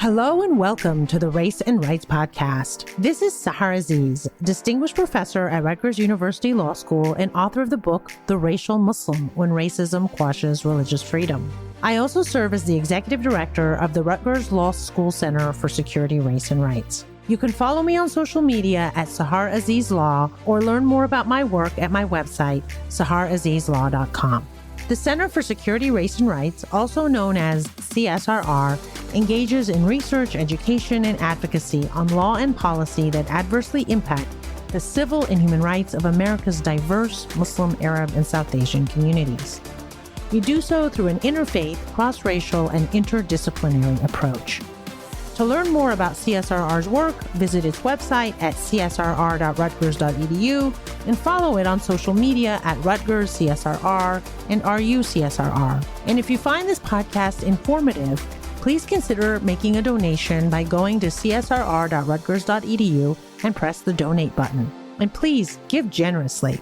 Hello and welcome to the Race and Rights Podcast. This is Sahar Aziz, distinguished professor at Rutgers University Law School and author of the book, The Racial Muslim, When Racism Quashes Religious Freedom. I also serve as the executive director of the Rutgers Law School Center for Security, Race and Rights. You can follow me on social media at Sahar Aziz Law or learn more about my work at my website, saharazizlaw.com. The Center for Security, Race and Rights, also known as CSRR, engages in research, education, and advocacy on law and policy that adversely impact the civil and human rights of America's diverse Muslim, Arab, and South Asian communities. We do so through an interfaith, cross-racial, and interdisciplinary approach. To learn more about CSRR's work, visit its website at csrr.rutgers.edu and follow it on social media at Rutgers CSRR and RUCSRR. And if you find this podcast informative, please consider making a donation by going to csrr.rutgers.edu and press the donate button. And please give generously.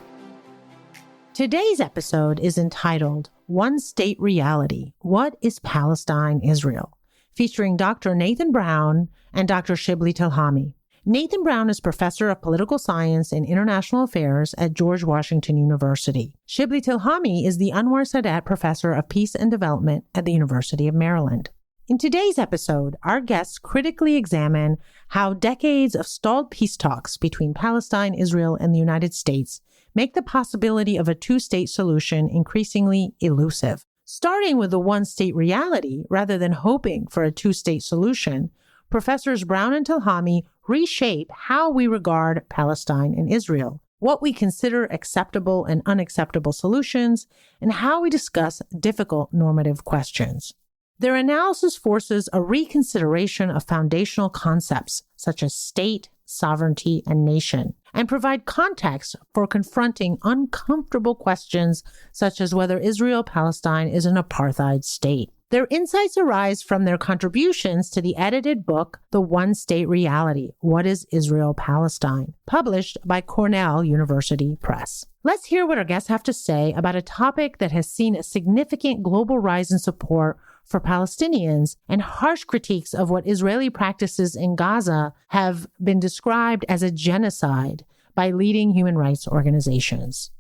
Today's episode is entitled One State Reality: What is Palestine, Israel? Featuring Dr. Nathan Brown and Dr. Shibli Telhami. Nathan Brown is professor of political science and international affairs at George Washington University. Shibli Telhami is the Anwar Sadat Professor of Peace and Development at the University of Maryland. In today's episode, our guests critically examine how decades of stalled peace talks between Palestine, Israel, and the United States make the possibility of a two-state solution increasingly elusive. Starting with the one-state reality rather than hoping for a two-state solution, Professors Brown and Telhami reshape how we regard Palestine and Israel, what we consider acceptable and unacceptable solutions, and how we discuss difficult normative questions. Their analysis forces a reconsideration of foundational concepts such as state, sovereignty, and nation, and provide context for confronting uncomfortable questions such as whether Israel-Palestine is an apartheid state. Their insights arise from their contributions to the edited book, The One State Reality: What is Israel-Palestine?, published by Cornell University Press. Let's hear what our guests have to say about a topic that has seen a significant global rise in support for Palestinians and harsh critiques of what Israeli practices in Gaza have been described as a genocide by leading human rights organizations.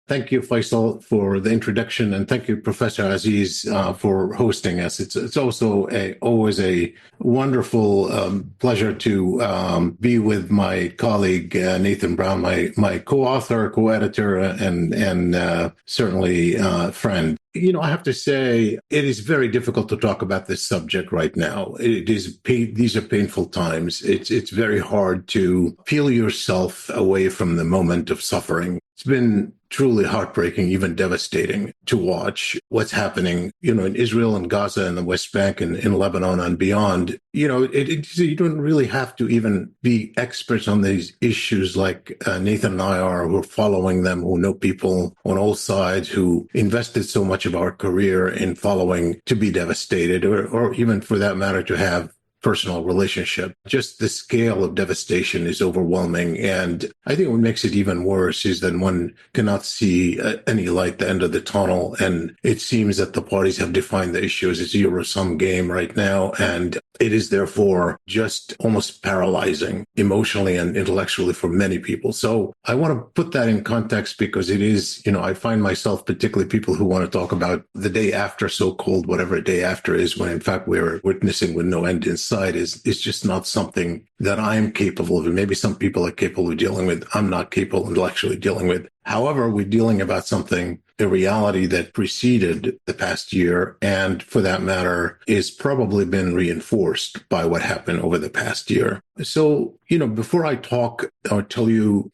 Thank you, Faisal, for the introduction, and thank you, Professor Aziz, for hosting us. It's also always a wonderful pleasure to be with my colleague Nathan Brown, my co-author, co-editor, and certainly friend. You know, I have to say, it is very difficult to talk about this subject right now. These are painful times. It's very hard to peel yourself away from the moment of suffering. It's been truly heartbreaking, even devastating to watch what's happening, in Israel and Gaza and the West Bank and in Lebanon and beyond. You don't really have to even be experts on these issues like Nathan and I are, who are following them, who know people on all sides, who invested so much of our career in following, to be devastated or even for that matter to have personal relationship. Just the scale of devastation is overwhelming. And I think what makes it even worse is that one cannot see any light at the end of the tunnel. And it seems that the parties have defined the issue as a zero-sum game right now. And it is therefore just almost paralyzing emotionally and intellectually for many people. So I want to put that in context because it is, I find myself, particularly people who want to talk about the day after, so-called whatever day after is, when in fact we're witnessing with no end in sight, is just not something that I'm capable of. And maybe some people are capable of dealing with. I'm not capable of intellectually dealing with. However, we're dealing about something, a reality that preceded the past year, and for that matter, is probably been reinforced by what happened over the past year. So, before I talk or tell you,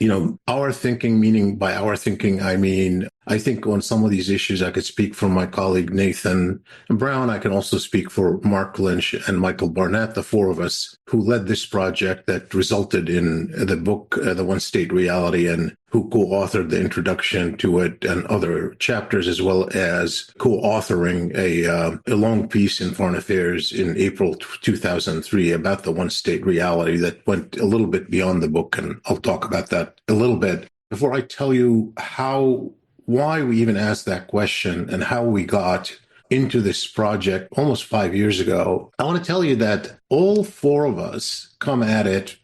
our thinking, meaning by our thinking, I mean, I think on some of these issues, I could speak for my colleague Nathan Brown. I can also speak for Mark Lynch and Michael Barnett, the four of us who led this project that resulted in the book, The One State Reality, and who co-authored the introduction to it and other chapters, as well as co-authoring a long piece in Foreign Affairs in April 2003 about the one state reality that went a little bit beyond the book. And I'll talk about that a little bit. Before I tell you why we even asked that question and how we got into this project almost 5 years ago, I want to tell you that all four of us come at it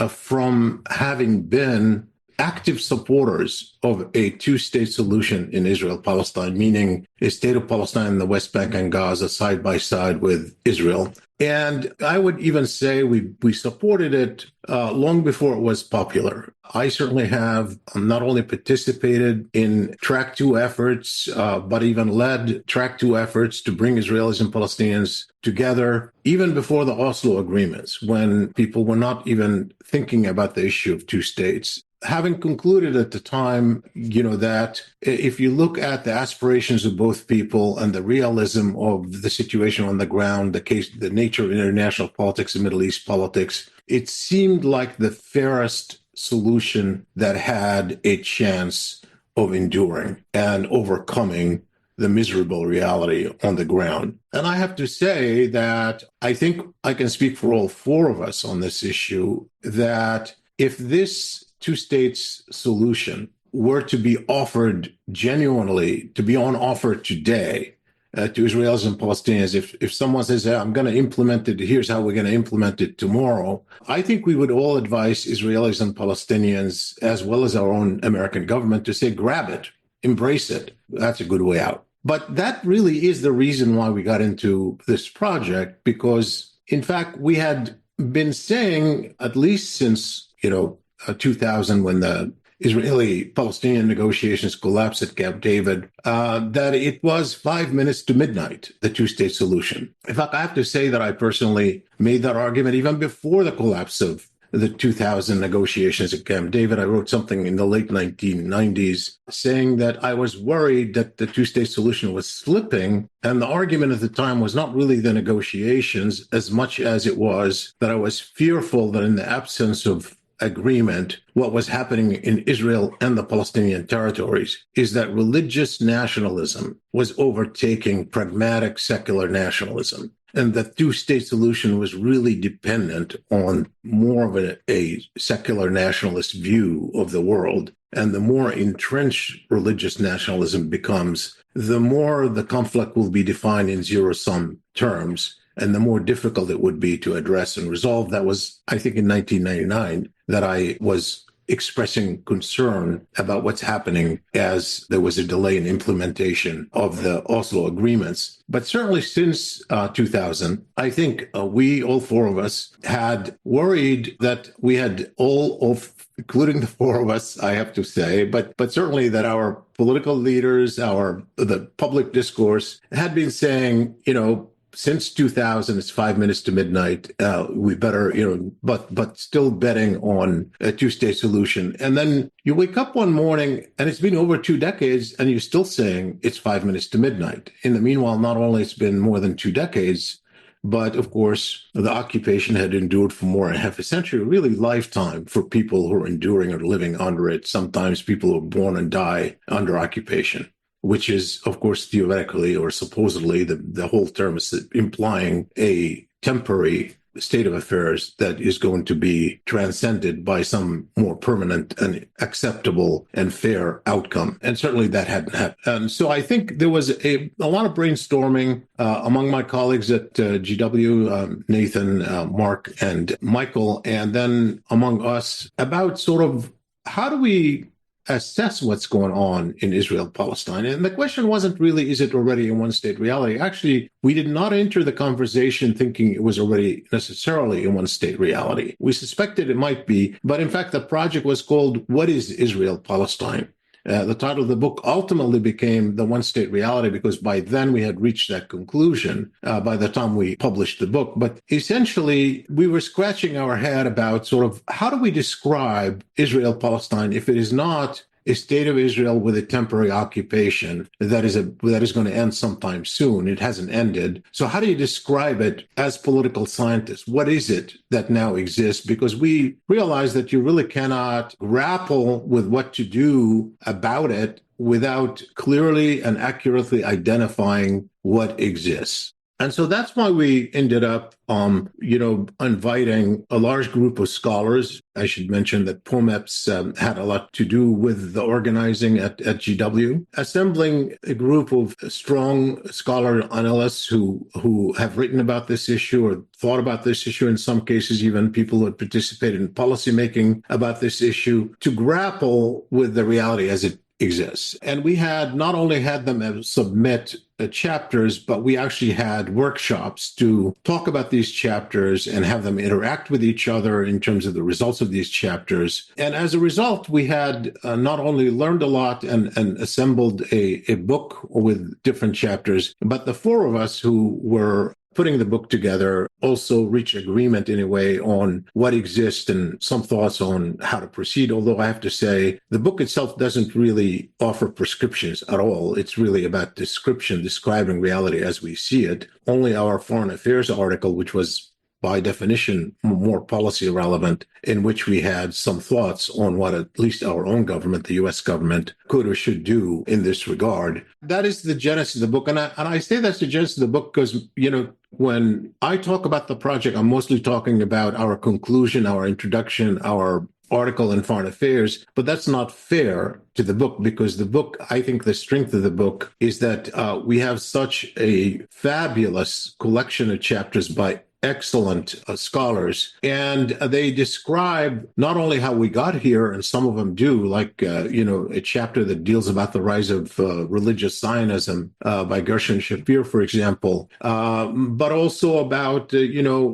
from having been active supporters of a two-state solution in Israel-Palestine, meaning a state of Palestine in the West Bank and Gaza side by side with Israel. And I would even say we supported it long before it was popular. I certainly have not only participated in Track 2 efforts, but even led Track 2 efforts to bring Israelis and Palestinians together, even before the Oslo agreements, when people were not even thinking about the issue of two states. Having concluded at the time, that if you look at the aspirations of both people and the realism of the situation on the ground, the nature of international politics and Middle East politics, it seemed like the fairest solution that had a chance of enduring and overcoming the miserable reality on the ground. And I have to say that I think I can speak for all four of us on this issue, that if this two states solution were to be offered genuinely, to be on offer today to Israelis and Palestinians, if someone says, hey, I'm going to implement it, here's how we're going to implement it tomorrow, I think we would all advise Israelis and Palestinians, as well as our own American government, to say, grab it, embrace it. That's a good way out. But that really is the reason why we got into this project, because, in fact, we had been saying, at least since, 2000, when the Israeli-Palestinian negotiations collapsed at Camp David, that it was 5 minutes to midnight, the two-state solution. In fact, I have to say that I personally made that argument even before the collapse of the 2000 negotiations at Camp David. I wrote something in the late 1990s saying that I was worried that the two-state solution was slipping. And the argument at the time was not really the negotiations as much as it was that I was fearful that in the absence of agreement, what was happening in Israel and the Palestinian territories is that religious nationalism was overtaking pragmatic secular nationalism. And the two-state solution was really dependent on more of a secular nationalist view of the world. And the more entrenched religious nationalism becomes, the more the conflict will be defined in zero-sum terms, and the more difficult it would be to address and resolve. That was, I think, in 1999 that I was expressing concern about what's happening as there was a delay in implementation of the Oslo agreements. But certainly since 2000, I think we, all four of us, had worried that we had including the four of us, I have to say, but certainly that our political leaders, the public discourse had been saying, since 2000, it's 5 minutes to midnight. We better, but still betting on a two-state solution. And then you wake up one morning and it's been over 2 decades and you're still saying it's 5 minutes to midnight. In the meanwhile, not only it's been more than 2 decades, but of course, the occupation had endured for more than half a century, really lifetime for people who are enduring or living under it. Sometimes people who are born and die under occupation, which is, of course, theoretically or supposedly, the whole term is implying a temporary state of affairs that is going to be transcended by some more permanent and acceptable and fair outcome. And certainly that hadn't happened. And so I think there was a lot of brainstorming among my colleagues at GW, Nathan, Mark, and Michael, and then among us about sort of how do we assess what's going on in Israel-Palestine. And the question wasn't really, is it already a one-state reality? Actually, we did not enter the conversation thinking it was already necessarily a one-state reality. We suspected it might be, but in fact, the project was called, What is Israel-Palestine? The title of the book ultimately became The One-State Reality because by then we had reached that conclusion by the time we published the book. But essentially, we were scratching our head about sort of how do we describe Israel-Palestine if it is not a state of Israel with a temporary occupation that is going to end sometime soon. It hasn't ended. So how do you describe it as political scientists? What is it that now exists? Because we realize that you really cannot grapple with what to do about it without clearly and accurately identifying what exists. And so that's why we ended up, inviting a large group of scholars. I should mention that POMEPS had a lot to do with the organizing at GW, assembling a group of strong scholar analysts who have written about this issue or thought about this issue, in some cases, even people who had participated in policymaking about this issue, to grapple with the reality as it exists. And we had not only had them submit chapters, but we actually had workshops to talk about these chapters and have them interact with each other in terms of the results of these chapters. And as a result, we had not only learned a lot and assembled a book with different chapters, but the four of us who were putting the book together also reach agreement in a way on what exists and some thoughts on how to proceed. Although I have to say, the book itself doesn't really offer prescriptions at all. It's really about describing reality as we see it. Only our foreign affairs article, which was by definition more policy relevant, in which we had some thoughts on what at least our own government, the U.S. government, could or should do in this regard. That is the genesis of the book. And I say that's the genesis of the book because, when I talk about the project, I'm mostly talking about our conclusion, our introduction, our article in Foreign Affairs, but that's not fair to the book because the book, I think the strength of the book is that we have such a fabulous collection of chapters by excellent scholars, and they describe not only how we got here, and some of them do, like, a chapter that deals about the rise of religious Zionism by Gershon Shafir, for example, but also about,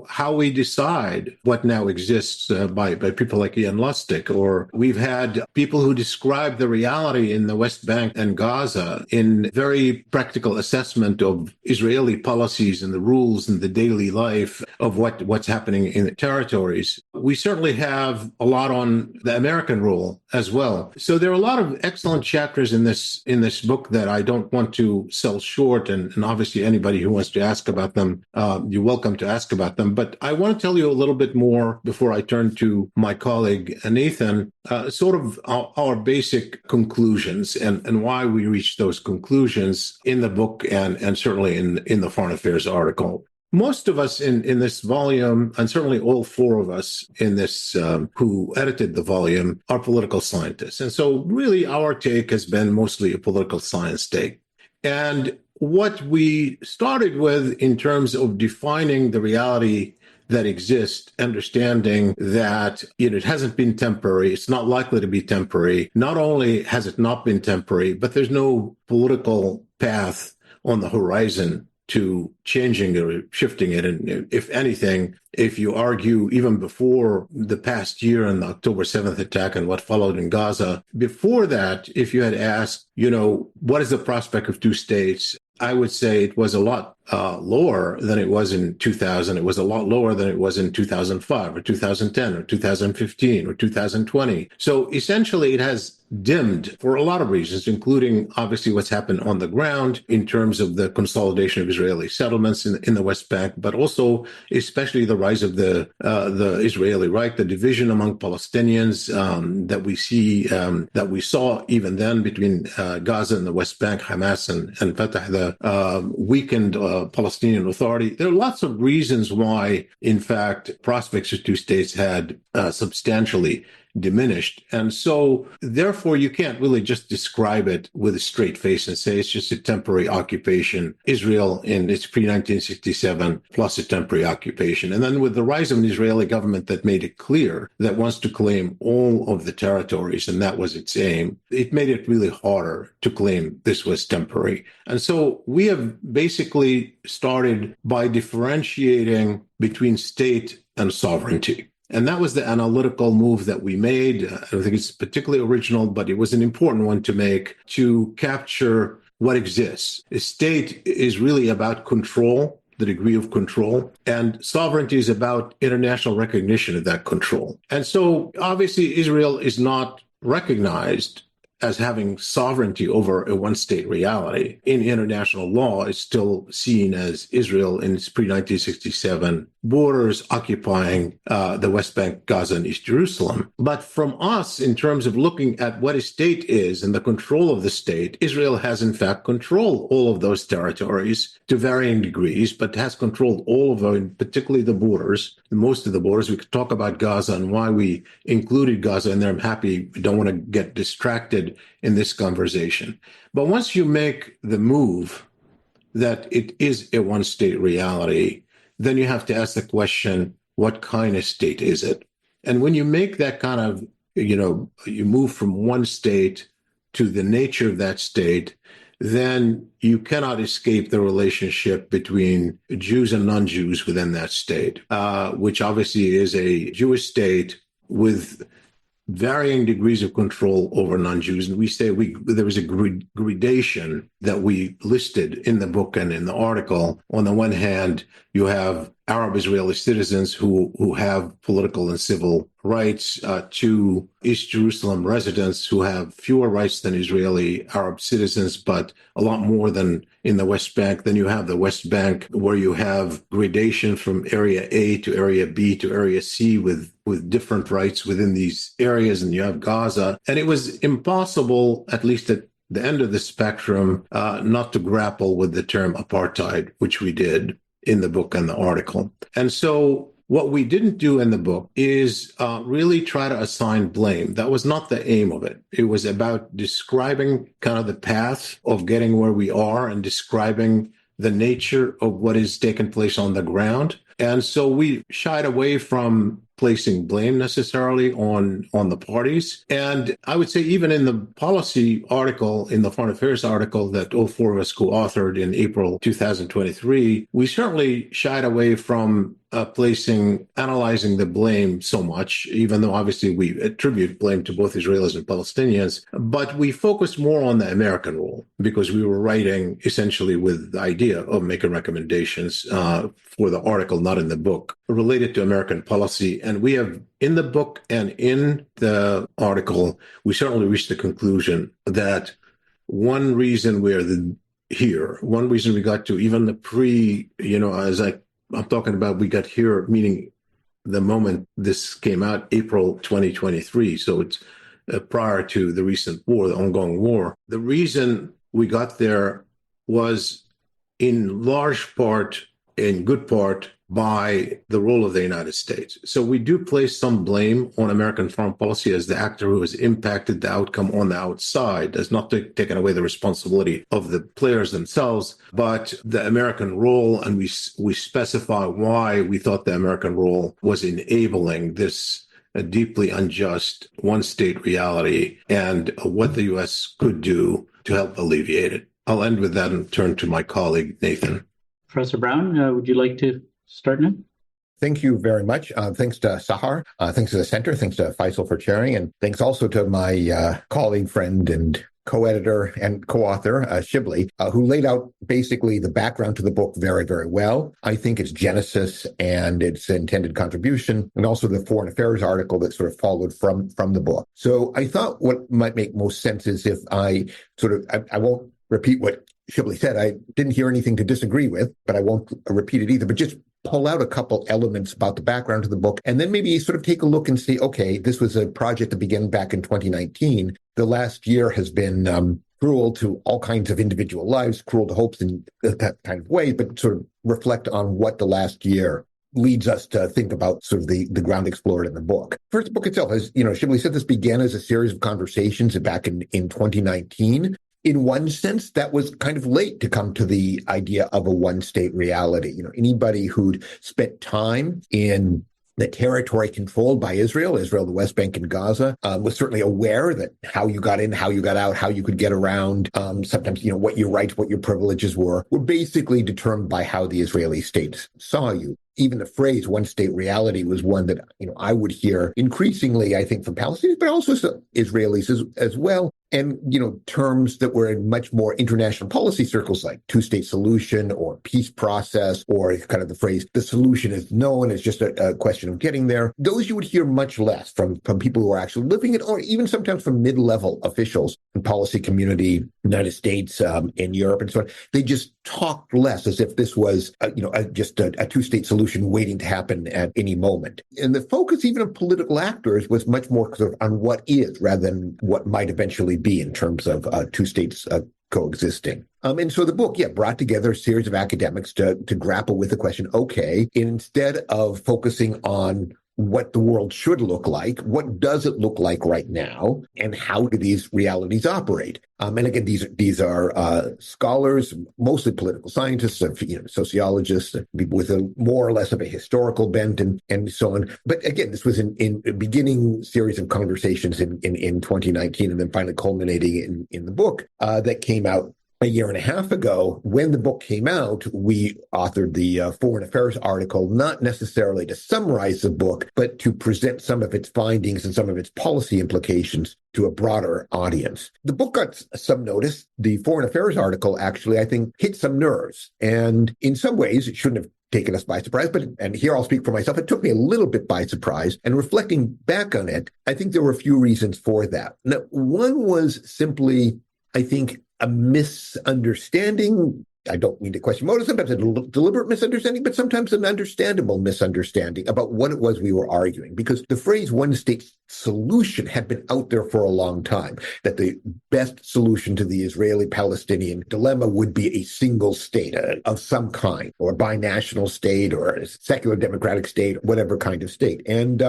how we decide what now exists by people like Ian Lustig. Or we've had people who describe the reality in the West Bank and Gaza in very practical assessment of Israeli policies and the rules and the daily life of what's happening in the territories. We certainly have a lot on the American role as well. So there are a lot of excellent chapters in this book that I don't want to sell short. And obviously anybody who wants to ask about them, you're welcome to ask about them. But I want to tell you a little bit more before I turn to my colleague, Nathan, sort of our basic conclusions and why we reached those conclusions in the book and certainly in the Foreign Affairs article. Most of us in this volume, and certainly all four of us in this who edited the volume, are political scientists. And so really our take has been mostly a political science take. And what we started with in terms of defining the reality that exists, understanding that it hasn't been temporary, it's not likely to be temporary. Not only has it not been temporary, but there's no political path on the horizon to changing or shifting it. And if anything, if you argue even before the past year and the October 7th attack and what followed in Gaza, before that, if you had asked, what is the prospect of two states? I would say it was a lot lower than it was in 2000. It was a lot lower than it was in 2005 or 2010 or 2015 or 2020. So essentially it has dimmed for a lot of reasons, including obviously what's happened on the ground in terms of the consolidation of Israeli settlements in the West Bank, but also especially the rise of the Israeli right, the division among Palestinians that we see, that we saw even then between Gaza and the West Bank, Hamas and Fatah, the weakened Palestinian Authority. There are lots of reasons why, in fact, prospects of two states had substantially diminished. And so, therefore, you can't really just describe it with a straight face and say it's just a temporary occupation. Israel in its pre-1967 plus a temporary occupation. And then with the rise of an Israeli government that made it clear that wants to claim all of the territories, and that was its aim, it made it really harder to claim this was temporary. And so we have basically started by differentiating between state and sovereignty. And that was the analytical move that we made. I don't think it's particularly original, but it was an important one to make to capture what exists. A state is really about control, the degree of control, and sovereignty is about international recognition of that control. And so obviously Israel is not recognized as having sovereignty over a one-state reality. In international law, it's still seen as Israel in its pre-1967 borders occupying the West Bank, Gaza, and East Jerusalem. But from us, in terms of looking at what a state is and the control of the state, Israel has in fact controlled all of those territories to varying degrees, but has controlled all of them, particularly the borders, most of the borders. We could talk about Gaza and why we included Gaza in there. I'm happy. We don't want to get distracted in this conversation. But once you make the move that it is a one-state reality, then you have to ask the question, what kind of state is it? And when you make that kind of, you move from one state to the nature of that state, then you cannot escape the relationship between Jews and non-Jews within that state, which obviously is a Jewish state with varying degrees of control over non-Jews. And we say there was a gradation that we listed in the book and in the article. On the one hand, you have Arab Israeli citizens who have political and civil rights, to East Jerusalem residents who have fewer rights than Israeli Arab citizens, but a lot more than in the West Bank. Then you have the West Bank, where you have gradation from area A to area B to area C with different rights within these areas. And you have Gaza. And it was impossible, at least at the end of the spectrum, not to grapple with the term apartheid, which we did in the book and the article. And so what we didn't do in the book is really try to assign blame. That was not the aim of it. It was about describing kind of the path of getting where we are and describing the nature of what is taking place on the ground. And so we shied away from placing blame necessarily on the parties. And I would say even in the policy article, in the foreign affairs article that all four of us co-authored in April 2023, we certainly shied away from analyzing the blame so much, even though obviously we attribute blame to both Israelis and Palestinians. But we focused more on the American role because we were writing essentially with the idea of making recommendations for the article, not in the book, related to American policy. And we have, in the book and in the article, we certainly reached the conclusion that one reason one reason we got to even the as I'm talking about, we got here, meaning the moment this came out, April 2023. So it's prior to the recent war, the ongoing war. The reason we got there was in large part, in good part, by the role of the United States. So we do place some blame on American foreign policy as the actor who has impacted the outcome on the outside. That's not taking away the responsibility of the players themselves, but the American role, and we specify why we thought the American role was enabling this deeply unjust one-state reality and what the U.S. could do to help alleviate it. I'll end with that and turn to my colleague, Nathan. Professor Brown, would you like to start now? Thank you very much. Thanks to Sahar. Thanks to the Center. Thanks to Faisal for chairing. And thanks also to my colleague, friend, and co-editor and co-author, Shibli, who laid out basically the background to the book very, very well. I think its genesis and its intended contribution, and also the foreign affairs article that sort of followed from the book. So I thought what might make most sense is if I won't repeat what Shibli said. I didn't hear anything to disagree with, but I won't repeat it either, but just pull out a couple elements about the background to the book, and then maybe sort of take a look and see, okay, this was a project that began back in 2019. The last year has been cruel to all kinds of individual lives, cruel to hopes in that kind of way, but sort of reflect on what the last year leads us to think about sort of the ground explored in the book. First, the book itself, as Shibli said, this began as a series of conversations back in 2019. In one sense, that was kind of late to come to the idea of a one-state reality. Anybody who'd spent time in the territory controlled by Israel, the West Bank and Gaza, was certainly aware that how you got in, how you got out, how you could get around, sometimes, what your rights, what your privileges were basically determined by how the Israeli state saw you. Even the phrase one-state reality was one that, I would hear increasingly, I think, from Palestinians, but also Israelis as well, And, terms that were in much more international policy circles like two-state solution or peace process, or kind of the phrase, the solution is known, it's just a question of getting there. Those you would hear much less from people who are actually living it, or even sometimes from mid-level officials in policy community, United States, in Europe and so on. They just talked less as if this was, just a two-state solution waiting to happen at any moment. And the focus even of political actors was much more sort of on what is rather than what might eventually be in terms of two states coexisting. And so the book, brought together a series of academics to grapple with the question, okay, instead of focusing on what the world should look like, what does it look like right now, and how do these realities operate? And again, these are scholars, mostly political scientists, sociologists, people with a more or less of a historical bent, and so on. But again, this was in a beginning series of conversations in 2019, and then finally culminating in the book that came out a year and a half ago. When the book came out, we authored the Foreign Affairs article, not necessarily to summarize the book, but to present some of its findings and some of its policy implications to a broader audience. The book got some notice. The Foreign Affairs article actually, I think, hit some nerves. And in some ways, it shouldn't have taken us by surprise, and here I'll speak for myself, it took me a little bit by surprise. And reflecting back on it, I think there were a few reasons for that. Now, one was simply, I think, a misunderstanding. I don't mean to question motive, sometimes a deliberate misunderstanding, but sometimes an understandable misunderstanding about what it was we were arguing. Because the phrase one state solution had been out there for a long time, that the best solution to the Israeli-Palestinian dilemma would be a single state of some kind, or a binational state, or a secular democratic state, whatever kind of state. And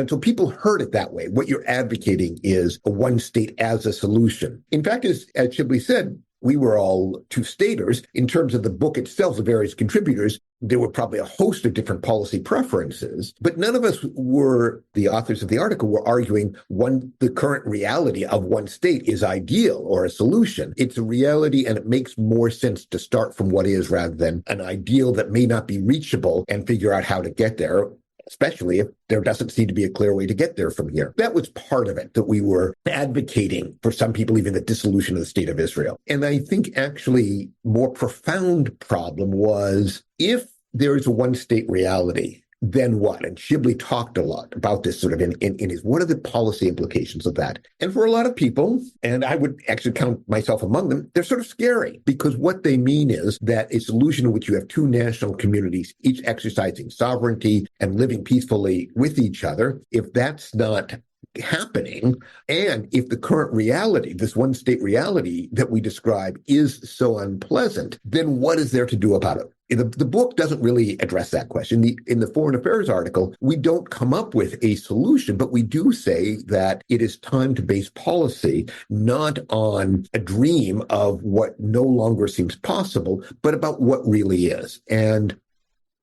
so people heard it that way. What you're advocating is a one state as a solution. In fact, as Shibley said, we were all two-staters. In terms of the book itself, the various contributors, there were probably a host of different policy preferences, but none of us were, the authors of the article, were arguing the current reality of one state is ideal or a solution. It's a reality, and it makes more sense to start from what is rather than an ideal that may not be reachable and figure out how to get there, especially if there doesn't seem to be a clear way to get there from here. That was part of it, that we were advocating for some people, even the dissolution of the state of Israel. And I think actually more profound problem was, if there is a one-state reality, then what? And Shibley talked a lot about this sort of in his, what are the policy implications of that? And for a lot of people, and I would actually count myself among them, they're sort of scary, because what they mean is that a solution in which you have two national communities, each exercising sovereignty and living peacefully with each other, if that's not happening, and if the current reality, this one state reality that we describe, is so unpleasant, then what is there to do about it? The book doesn't really address that question. In the Foreign Affairs article, we don't come up with a solution, but we do say that it is time to base policy not on a dream of what no longer seems possible, but about what really is. And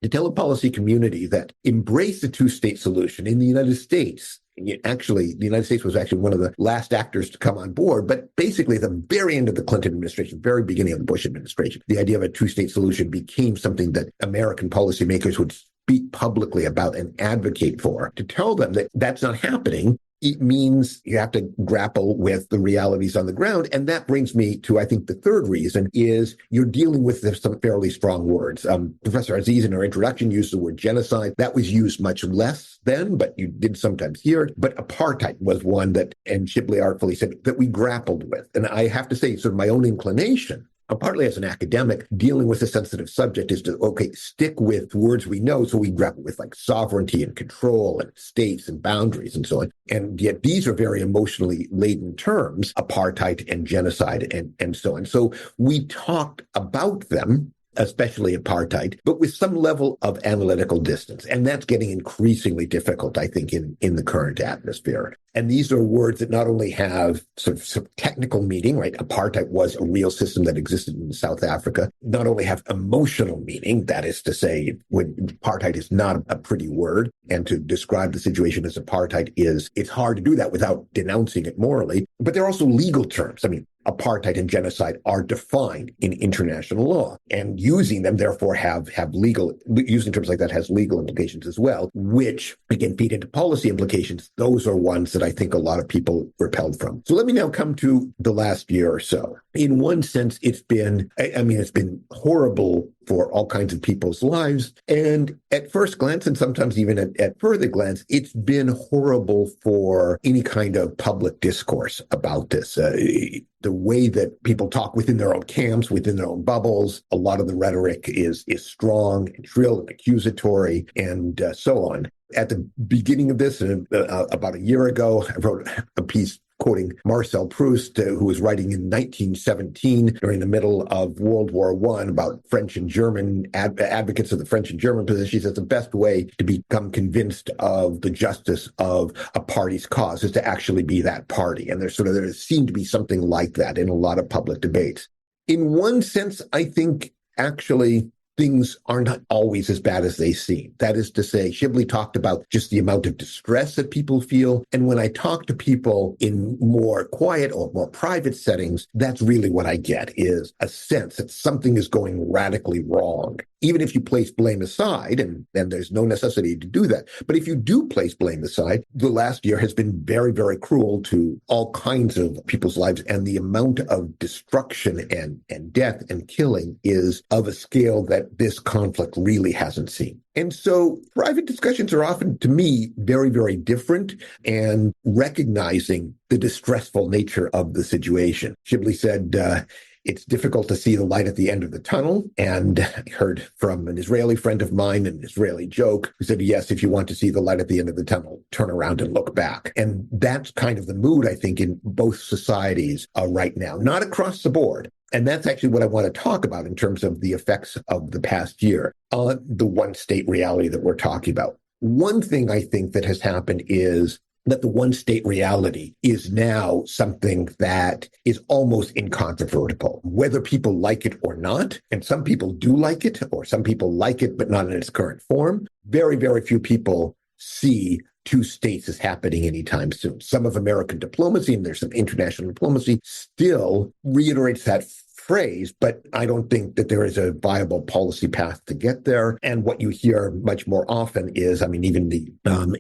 to tell a policy community that embrace the two-state solution in the United States. Actually, the United States was actually one of the last actors to come on board, but basically at the very end of the Clinton administration, very beginning of the Bush administration, the idea of a two-state solution became something that American policymakers would speak publicly about and advocate for. To tell them that that's not happening, it means you have to grapple with the realities on the ground. And that brings me to, I think, the third reason is you're dealing with some fairly strong words. Professor Aziz in her introduction used the word genocide. That was used much less then, but you did sometimes hear it. But apartheid was one that, and Shibley artfully said, that we grappled with. And I have to say, sort of my own inclination, partly as an academic, dealing with a sensitive subject is to, stick with words we know, so we grapple with like sovereignty and control and states and boundaries and so on. And yet these are very emotionally laden terms, apartheid and genocide and so on. So we talked about them, especially apartheid, but with some level of analytical distance. And that's getting increasingly difficult, I think, in the current atmosphere. And these are words that not only have sort of technical meaning, right? Apartheid was a real system that existed in South Africa, not only have emotional meaning, that is to say, when apartheid is not a pretty word, and to describe the situation as apartheid it's hard to do that without denouncing it morally. But there are also legal terms. I mean, apartheid and genocide are defined in international law, and using them therefore using terms like that has legal implications as well, which again feed into policy implications. Those are ones that I think a lot of people repelled from. So let me now come to the last year or so. In one sense, it's been horrible for all kinds of people's lives. And at first glance, and sometimes even at further glance, it's been horrible for any kind of public discourse about this. The way that people talk within their own camps, within their own bubbles, a lot of the rhetoric is strong and shrill and accusatory and so on. At the beginning of this, about a year ago, I wrote a piece quoting Marcel Proust, who was writing in 1917 during the middle of World War I about French and German advocates of the French and German position. He says the best way to become convinced of the justice of a party's cause is to actually be that party. And there seemed to be something like that in a lot of public debates. In one sense, I think actually things are not always as bad as they seem. That is to say, Shibley talked about just the amount of distress that people feel. And when I talk to people in more quiet or more private settings, that's really what I get, is a sense that something is going radically wrong. Even if you place blame aside, and there's no necessity to do that, but if you do place blame aside, the last year has been very, very cruel to all kinds of people's lives, and the amount of destruction and death and killing is of a scale that this conflict really hasn't seen. And so private discussions are often, to me, very, very different, and recognizing the distressful nature of the situation. Shibley said, it's difficult to see the light at the end of the tunnel. And I heard from an Israeli friend of mine, an Israeli joke, who said, yes, if you want to see the light at the end of the tunnel, turn around and look back. And that's kind of the mood, I think, in both societies right now, not across the board. And that's actually what I want to talk about in terms of the effects of the past year on the one state reality that we're talking about. One thing I think that has happened is that the one state reality is now something that is almost incontrovertible, whether people like it or not. And some people do like it, or some people like it, but not in its current form. Very, very few people see two states as happening anytime soon. Some of American diplomacy, and there's some international diplomacy, still reiterates that phrase, but I don't think that there is a viable policy path to get there. And what you hear much more often is, even the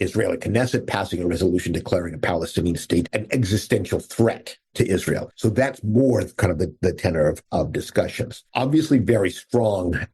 Israeli Knesset passing a resolution declaring a Palestinian state an existential threat to Israel. So that's more kind of the tenor of discussions. Obviously, very strong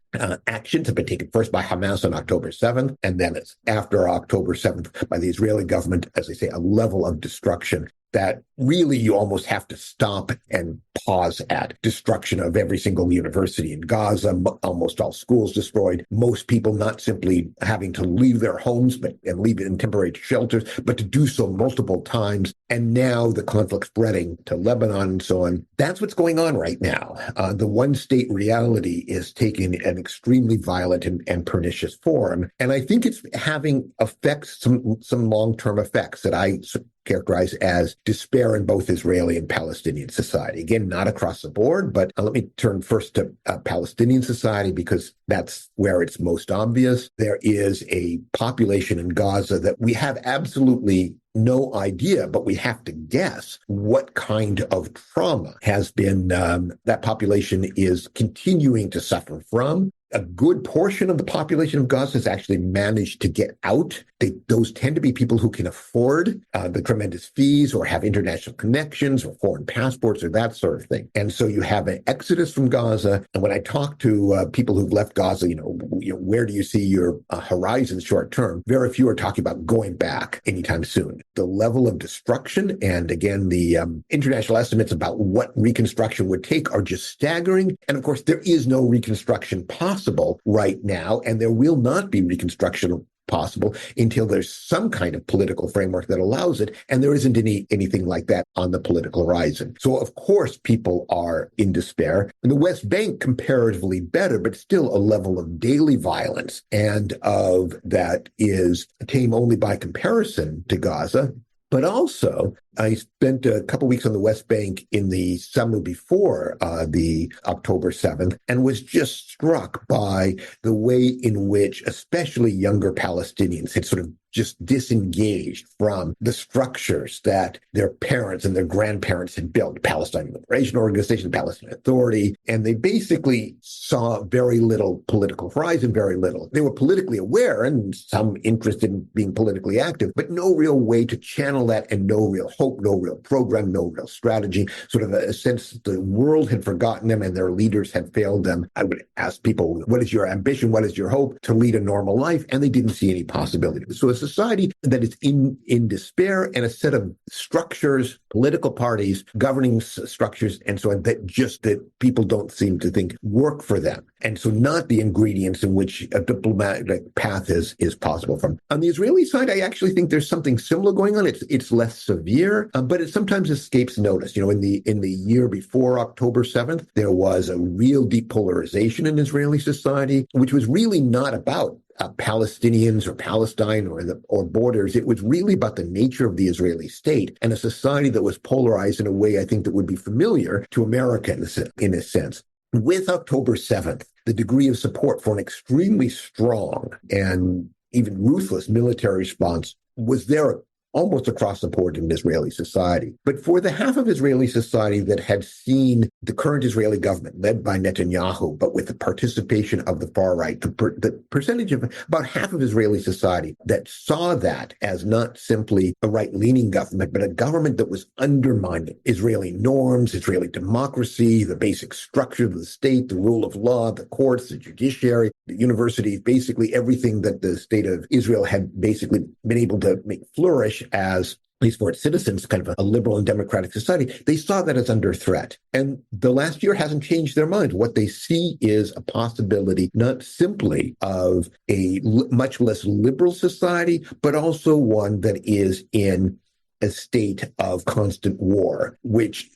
actions have been taken first by Hamas on October 7th, and then it's after October 7th by the Israeli government, as I say, a level of destruction that really you almost have to stop and pause at. Destruction of every single university in Gaza, almost all schools destroyed, most people not simply having to leave their homes and leave it in temporary shelters, but to do so multiple times. And now the conflict spreading to Lebanon and so on. That's what's going on right now. The one state reality is taking an extremely violent and pernicious form. And I think it's having effects, some long-term effects that I characterize as despair in both Israeli and Palestinian society. Again, not across the board, but let me turn first to Palestinian society, because that's where it's most obvious. There is a population in Gaza that we have absolutely no idea, but we have to guess what kind of trauma has been that population is continuing to suffer from. A good portion of the population of Gaza has actually managed to get out. Those tend to be people who can afford the tremendous fees or have international connections or foreign passports or that sort of thing. And so you have an exodus from Gaza. And when I talk to people who've left Gaza, where do you see your horizon short term? Very few are talking about going back anytime soon. The level of destruction, and again, the international estimates about what reconstruction would take are just staggering. And of course, there is no reconstruction possible right now, and there will not be reconstruction possible until there's some kind of political framework that allows it, and there isn't anything like that on the political horizon. So of course people are in despair. In the West Bank, comparatively better, but still a level of daily violence and of that is tame only by comparison to Gaza. But also, I spent a couple weeks on the West Bank in the summer before the October 7th, and was just struck by the way in which especially younger Palestinians had sort of just disengaged from the structures that their parents and their grandparents had built, Palestine Liberation Organization, Palestine Authority, and they basically saw very little political horizon, very little. They were politically aware and some interest in being politically active, but no real way to channel that, and no real hope, no real program, no real strategy, sort of a sense that the world had forgotten them and their leaders had failed them. I would ask people, what is your ambition? What is your hope to lead a normal life? And they didn't see any possibility. So a society that is in despair, and a set of structures, political parties, governing structures, and so on, that people don't seem to think work for them. And so not the ingredients in which a diplomatic path is possible from. On the Israeli side, I actually think there's something similar going on. It's less severe, but it sometimes escapes notice. In the year before October 7th, there was a real depolarization in Israeli society, which was really not about Palestinians or Palestine or borders. It was really about the nature of the Israeli state, and a society that was polarized in a way I think that would be familiar to Americans in a sense. With October 7th, the degree of support for an extremely strong and even ruthless military response was there almost across the board in Israeli society. But for the half of Israeli society that had seen the current Israeli government led by Netanyahu, but with the participation of the far right, the percentage of about half of Israeli society that saw that as not simply a right-leaning government, but a government that was undermining Israeli norms, Israeli democracy, the basic structure of the state, the rule of law, the courts, the judiciary, the universities, basically everything that the state of Israel had basically been able to make flourish as, at least for its citizens, kind of a liberal and democratic society. They saw that as under threat. And the last year hasn't changed their mind. What they see is a possibility not simply of a much less liberal society, but also one that is in a state of constant war, which,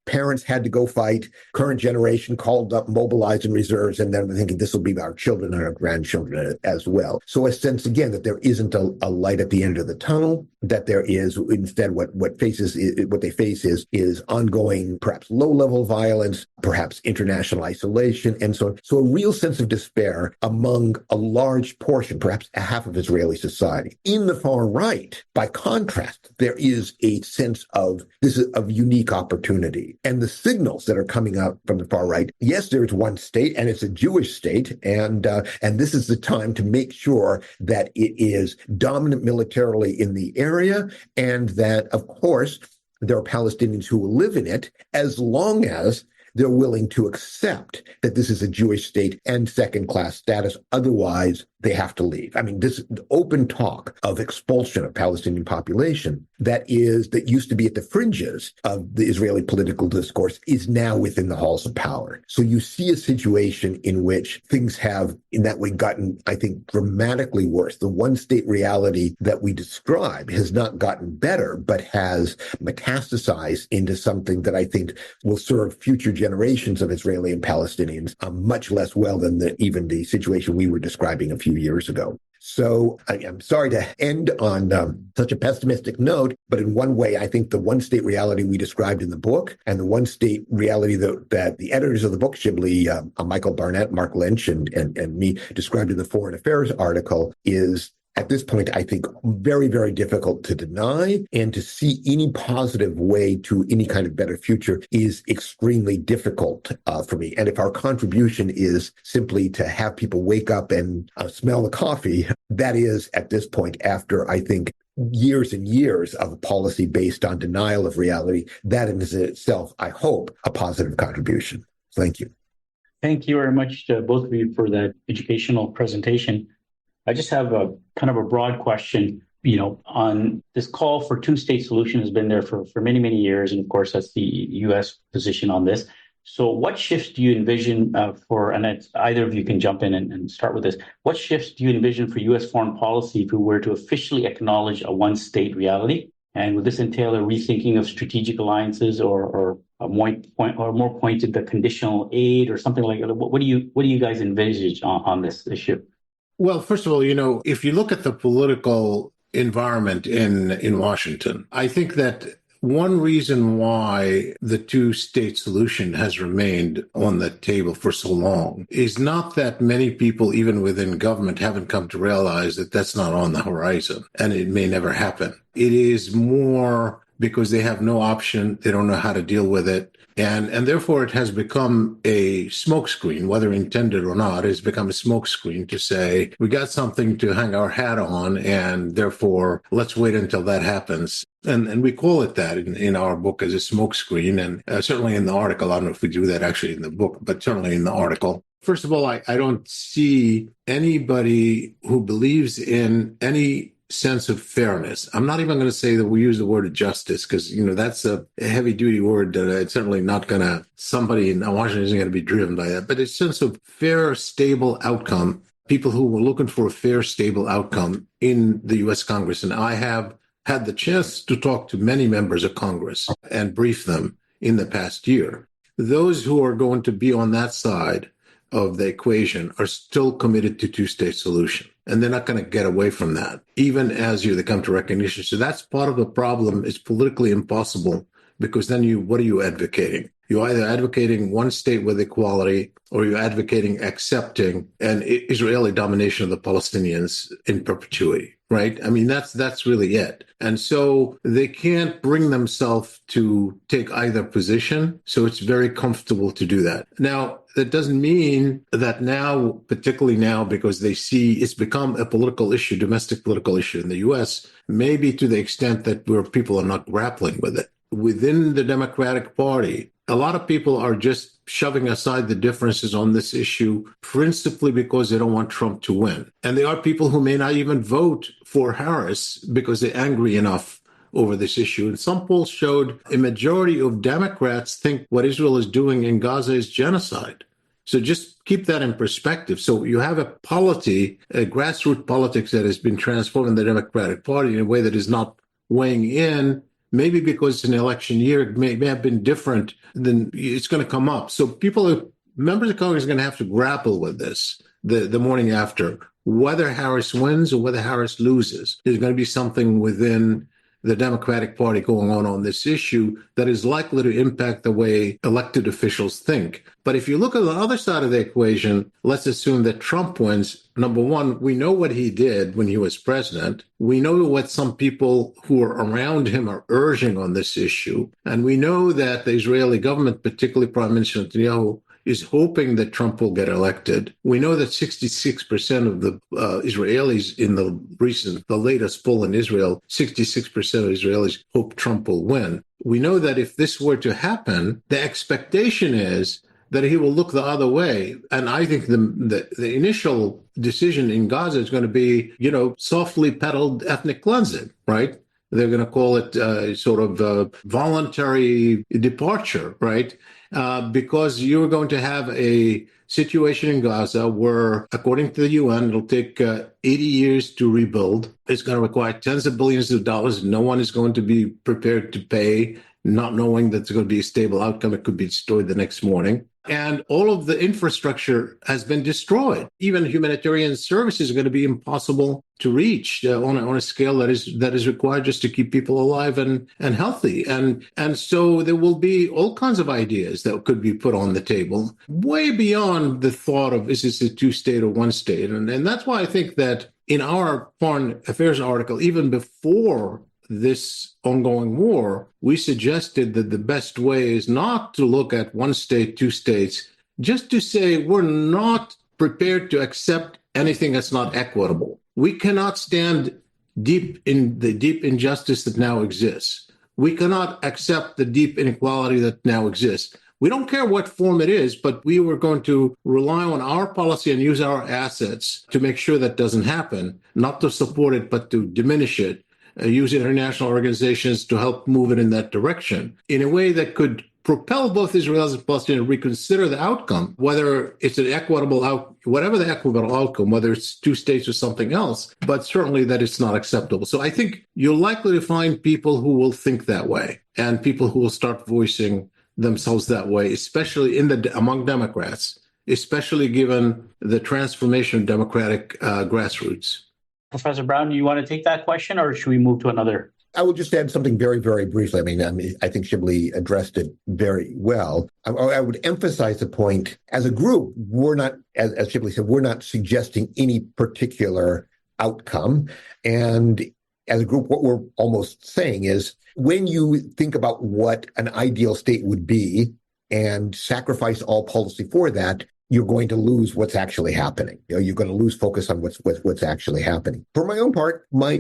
parents had to go fight, current generation called up, mobilized in reserves, and then we're thinking this will be our children and our grandchildren as well. So a sense, again, that there isn't a light at the end of the tunnel, that there is instead what they face is ongoing, perhaps low-level violence, perhaps international isolation, and so on. So a real sense of despair among a large portion, perhaps half of Israeli society. In the far right, by contrast, there is a sense of unique opportunity. And the signals that are coming out from the far right, yes, there's one state, and it's a Jewish state, and this is the time to make sure that it is dominant militarily in the area, and that, of course, there are Palestinians who will live in it as long as they're willing to accept that this is a Jewish state and second-class status. Otherwise, they have to leave. I mean, this open talk of expulsion of Palestinian population that used to be at the fringes of the Israeli political discourse is now within the halls of power. So you see a situation in which things have, in that way, gotten, I think, dramatically worse. The one-state reality that we describe has not gotten better, but has metastasized into something that I think will serve future generations of Israeli and Palestinians much less well than even the situation we were describing a few years ago. So I'm sorry to end on such a pessimistic note, but in one way, I think the one-state reality we described in the book and the one-state reality that the editors of the book, Shibli, Michael Barnett, Mark Lynch, and me described in the Foreign Affairs article is, at this point, I think, very, very difficult to deny, and to see any positive way to any kind of better future is extremely difficult for me. And if our contribution is simply to have people wake up and smell the coffee, that is, at this point, after, I think, years and years of a policy based on denial of reality, that in itself, I hope, a positive contribution. Thank you. Thank you very much to both of you for that educational presentation. I just have a kind of a broad question, on this call for two-state solution has been there for many, many years. And of course, that's the U.S. position on this. So what shifts do you envision and either of you can jump in and start with this. What shifts do you envision for U.S. foreign policy if we were to officially acknowledge a one-state reality? And would this entail a rethinking of strategic alliances or more pointed the conditional aid or something like that? What do you guys envisage on this issue? Well, first of all, if you look at the political environment in Washington, I think that one reason why the two-state solution has remained on the table for so long is not that many people, even within government, haven't come to realize that that's not on the horizon and it may never happen. It is more because they have no option. They don't know how to deal with it. And therefore, it has become a smokescreen, whether intended or not. It's become a smokescreen to say, we got something to hang our hat on, and therefore, let's wait until that happens. And we call it that in our book as a smokescreen. And certainly in the article, I don't know if we do that actually in the book, but certainly in the article. First of all, I don't see anybody who believes in any sense of fairness. I'm not even going to say that we use the word justice because, that's a heavy duty word that it's certainly not going to, somebody in Washington isn't going to be driven by that, but a sense of fair, stable outcome, people who were looking for a fair, stable outcome in the U.S. Congress. And I have had the chance to talk to many members of Congress and brief them in the past year. Those who are going to be on that side of the equation are still committed to two-state solution. And they're not going to get away from that, even as they come to recognition. So that's part of the problem. It's politically impossible because then what are you advocating? You're either advocating one state with equality or you're advocating accepting an Israeli domination of the Palestinians in perpetuity, right? I mean, that's really it. And so they can't bring themselves to take either position. So it's very comfortable to do that. Now, that doesn't mean that now, particularly now, because they see it's become a political issue, domestic political issue in the U.S., maybe to the extent that where people are not grappling with it. Within the Democratic Party, a lot of people are just shoving aside the differences on this issue, principally because they don't want Trump to win. And there are people who may not even vote for Harris because they're angry enough over this issue. And some polls showed a majority of Democrats think what Israel is doing in Gaza is genocide. So just keep that in perspective. So you have a polity, a grassroots politics that has been transformed in the Democratic Party in a way that is not weighing in. Maybe because it's an election year, it may have been different, then it's going to come up. So members of Congress are going to have to grapple with this the morning after. Whether Harris wins or whether Harris loses, there's going to be something within the Democratic Party going on this issue that is likely to impact the way elected officials think. But if you look at the other side of the equation, let's assume that Trump wins. Number one, we know what he did when he was president. We know what some people who are around him are urging on this issue. And we know that the Israeli government, particularly Prime Minister Netanyahu, is hoping that Trump will get elected. We know that 66% of the Israelis in the latest poll in Israel, 66% of Israelis hope Trump will win. We know that if this were to happen, the expectation is that he will look the other way. And I think the initial decision in Gaza is going to be, softly pedaled ethnic cleansing, right? They're going to call it voluntary departure, right? Because you're going to have a situation in Gaza where, according to the UN, it'll take 80 years to rebuild. It's going to require tens of billions of dollars. No one is going to be prepared to pay, not knowing that there's going to be a stable outcome. It could be destroyed the next morning. And all of the infrastructure has been destroyed. Even humanitarian services are going to be impossible to reach on a scale that is required just to keep people alive and healthy. And so there will be all kinds of ideas that could be put on the table, way beyond the thought of is this a two-state or one state. And that's why I think that in our foreign affairs article, even before this ongoing war, we suggested that the best way is not to look at one state, two states, just to say we're not prepared to accept anything that's not equitable. We cannot stand deep in the deep injustice that now exists. We cannot accept the deep inequality that now exists. We don't care what form it is, but we were going to rely on our policy and use our assets to make sure that doesn't happen, not to support it, but to diminish it. Use international organizations to help move it in that direction in a way that could propel both Israelis and Palestinians to reconsider the outcome, whether it's an equitable whatever the equitable outcome, whether it's two states or something else, but certainly that it's not acceptable. So I think you're likely to find people who will think that way and people who will start voicing themselves that way, especially among Democrats, especially given the transformation of Democratic grassroots. Professor Brown, you want to take that question or should we move to another? I will just add something very, very briefly. I think Shibli addressed it very well. I would emphasize the point, as a group, we're not, as Shibli said, we're not suggesting any particular outcome. And as a group, what we're almost saying is, when you think about what an ideal state would be and sacrifice all policy for that, you're going to lose what's actually happening. You're going to lose focus on what's actually happening. For my own part, my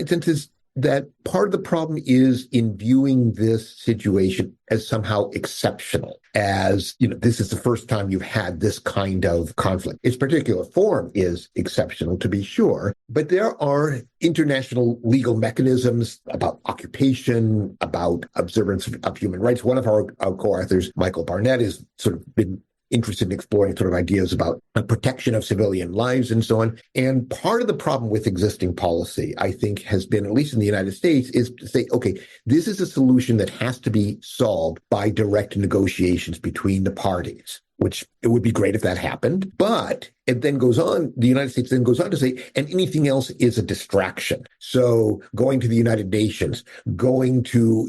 sense is that part of the problem is in viewing this situation as somehow exceptional, as, this is the first time you've had this kind of conflict. Its particular form is exceptional, to be sure, but there are international legal mechanisms about occupation, about observance of human rights. One of our co-authors, Michael Barnett, has sort of been interested in exploring sort of ideas about protection of civilian lives and so on. And part of the problem with existing policy, I think, has been, at least in the United States, is to say, okay, this is a solution that has to be solved by direct negotiations between the parties, which it would be great if that happened. But it then goes on, the United States then goes on to say, and anything else is a distraction. So going to the United Nations, going to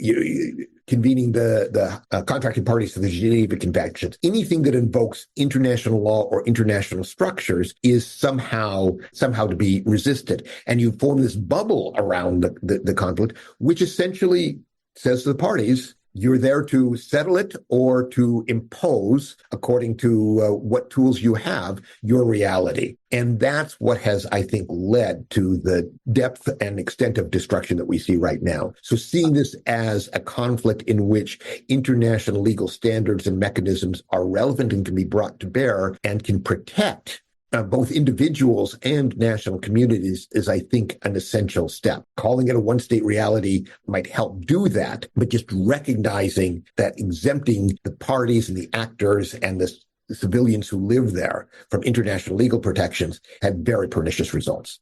convening the contracting parties to the Geneva Conventions, anything that invokes international law or international structures is somehow to be resisted. And you form this bubble around the conflict, which essentially says to the parties, you're there to settle it or to impose, according to what tools you have, your reality. And that's what has, I think, led to the depth and extent of destruction that we see right now. So seeing this as a conflict in which international legal standards and mechanisms are relevant and can be brought to bear and can protect both individuals and national communities is, I think, an essential step. Calling it a one-state reality might help do that, but just recognizing that exempting the parties and the actors and the civilians who live there from international legal protections had very pernicious results.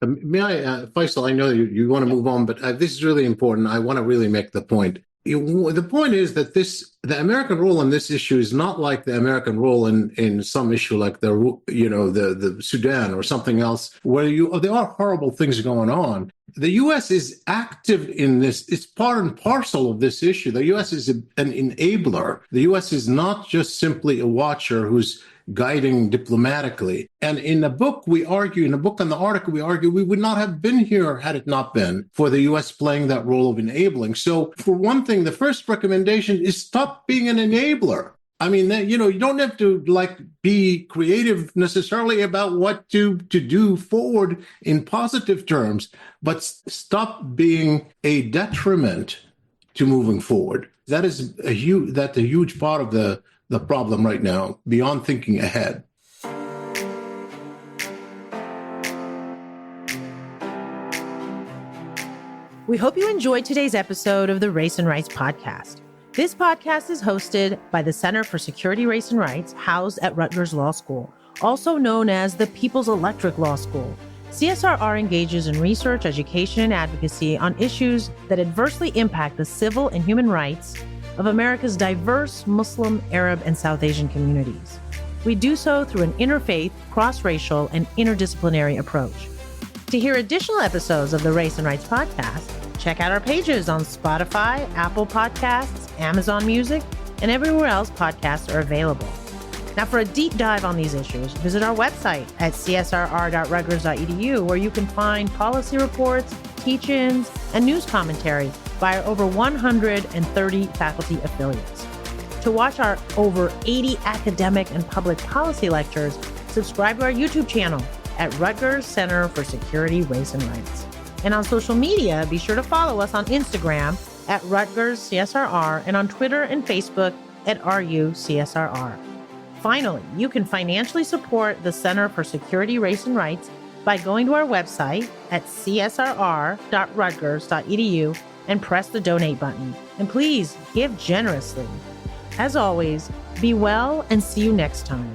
May I, Faisal, I know you want to move on, but this is really important. I want to really make the point. The point is that the American role in this issue is not like the American role in some issue like the Sudan or something else, where there are horrible things going on. The U.S. is active in this. It's part and parcel of this issue. The U.S. is an enabler. The U.S. is not just simply a watcher who's guiding diplomatically. And in the book and the article, we argue we would not have been here had it not been for the U.S. playing that role of enabling. So for one thing, the first recommendation is stop being an enabler. I mean, you don't have to be creative necessarily about what to do forward in positive terms, but stop being a detriment to moving forward. That is that's a huge part of the problem right now, beyond thinking ahead. We hope you enjoyed today's episode of the Race and Rights podcast. This podcast is hosted by the Center for Security, Race and Rights, housed at Rutgers Law School, also known as the People's Electric Law School. CSRR engages in research, education, and advocacy on issues that adversely impact the civil and human rights of America's diverse Muslim, Arab, and South Asian communities. We do so through an interfaith, cross-racial, and interdisciplinary approach. To hear additional episodes of the Race and Rights podcast, check out our pages on Spotify, Apple Podcasts, Amazon Music, and everywhere else podcasts are available. Now, for a deep dive on these issues, visit our website at csrr.rutgers.edu, where you can find policy reports, teach-ins, and news commentary by our over 130 faculty affiliates. To watch our over 80 academic and public policy lectures, subscribe to our YouTube channel at Rutgers Center for Security, Race and Rights. And on social media, be sure to follow us on Instagram at Rutgers CSRR and on Twitter and Facebook at RUCSRR. Finally, you can financially support the Center for Security, Race and Rights by going to our website at csrr.rutgers.edu and press the donate button. And please give generously. As always, be well and see you next time.